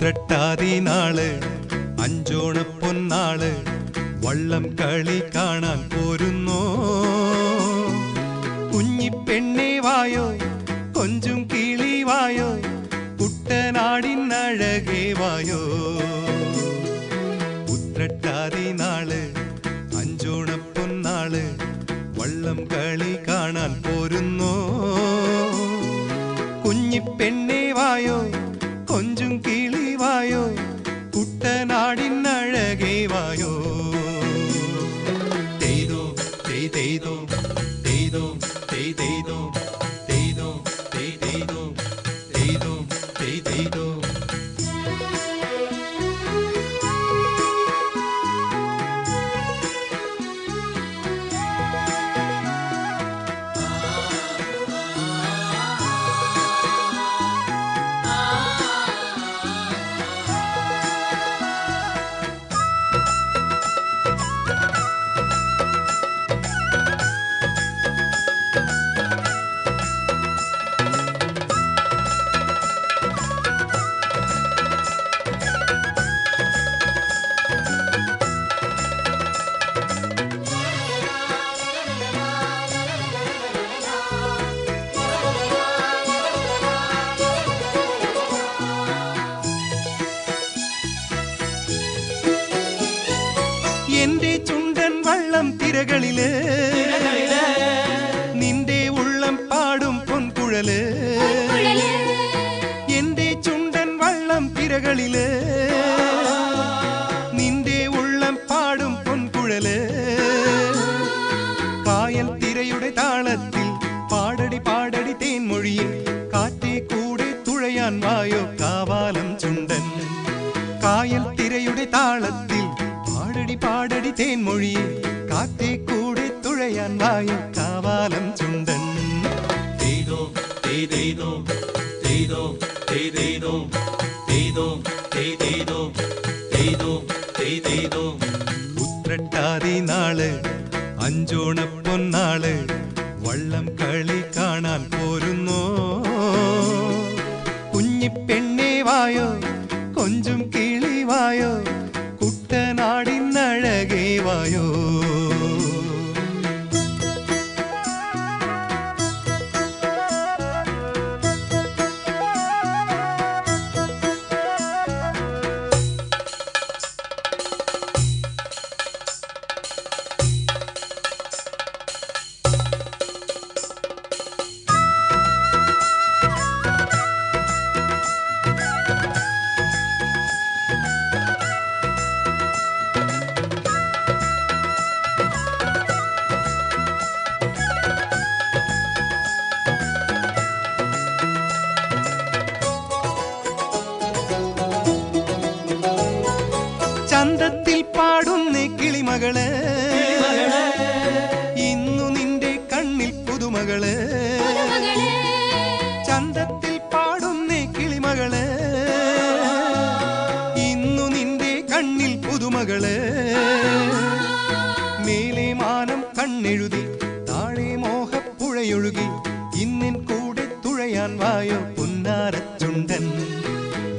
ഉത്രട്ടാതി നാള് അഞ്ചോണ പൊന്നാള് വള്ളം കളി കാണാൻ പോരുന്നോ. കുഞ്ഞിപ്പെണ്ണേ വായോ കൊഞ്ചും കിളി വായോ കുട്ടനാടിനഴകേ വായോ. ഉത്രട്ടാതി നാള് അഞ്ചോണ പൊന്നാള് വള്ളം കളി കാണാൻ പോരുന്നോ. കുഞ്ഞിപ്പെണ്ണേ വായോ കൊഞ്ചും കിളി വായോ കുട്ടനാടിനഴകേ വായോ. തെയ്തോ തെയ്തോ തെയ്തോ തെയ്തോ തെയ്തോ തെയ്തോ തെയ്തോ തെയ്തോ. എന്റെ ചുണ്ടൻ വള്ളം തിരകളില് നിന്റെ ഉള്ളം പാടും പൊൻകുഴല്. എന്റെ ചുണ്ടൻ വള്ളം തിരകളില് നിന്റെ ഉള്ളം പാടും പൊൻകുഴല്. കായൽ തിരയുടെ താളത്തിൽ പാടടി പാടടി തേൻമൊഴിയിൽ കാറ്റേ കൂടെ തുഴയാൻ വായോ കാവാലം ചുണ്ടൻ. കായൽ തിരയുടെ താളത്തിൽ പാടടി പാടടി തേൻമൊഴിയെ കാറ്റേ കൂടെ തുഴയാൻ വായോ കാവാലം ചുണ്ടൻ. തെയ്തോ തെയ്തോ തെയ്തോ തെയ്തോ തെയ്തോ തെയ്തോ തെയ്തോ തെയ്തോ. ഉത്രട്ടാതി നാള് അഞ്ചോണ പൊന്നാള് വള്ളം കളി കാണാൻ പോരുന്നോ. കുഞ്ഞിപ്പെണ്ണേ വായോ കൊഞ്ചും കിളി വായോ കുട്ടനാടിനഴകേ വായോ. ചന്തത്തിൽ പാടുന്ന കിളിമകള് ഇന്നു നിന്റെ കണ്ണിൽ പുതുമകള്. ചന്തത്തിൽ പാടുന്ന കിളിമകള് ഇന്നു നിന്റെ കണ്ണിൽ പുതുമകള്. മേലെ മാനം കണ്ണെഴുതി താഴെ മോഹപ്പുഴയൊഴുകി ഇന്നിൻ കൂടെ തുഴയാൻ വായോ പുന്നാരച്ചുണ്ടൻ.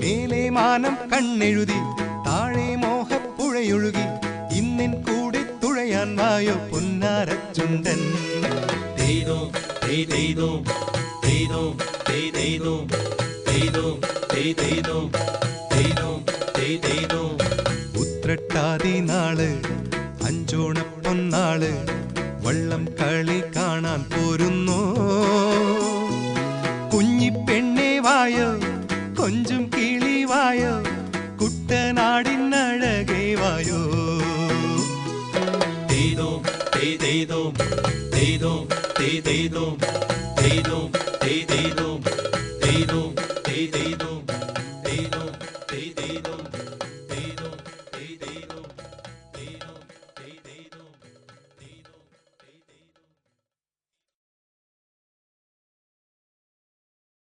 മേലെ മാനം കണ്ണെഴുതി താഴെ മോഹപ്പുഴയൊഴുകി ഇന്നിൻ കൂടെ തുഴയാൻ വായോ പുന്നാരച്ചുണ്ടൻ. തെയ്തോ തെയ്തോ തെയ്തോ തെയ്തോ തെയ്തോ തെയ്തോ തെയ്തോ തെയ്തോ. ഉത്രട്ടാതി നാള് അഞ്ചോണ പൊന്നാള് വള്ളം കളി കാണാൻ പോരുന്നോ. കുഞ്ഞിപ്പെണ്ണേ വായോ കൊഞ്ചും കിളി വായോ കുട്ടനാടിനഴകേ വായോ. തെയ്തോ തെയ്തോ തെയ്തോ തെയ്തോ തെയ്തോ തെയ്തോ തെയ്തോ തെയ്തോ.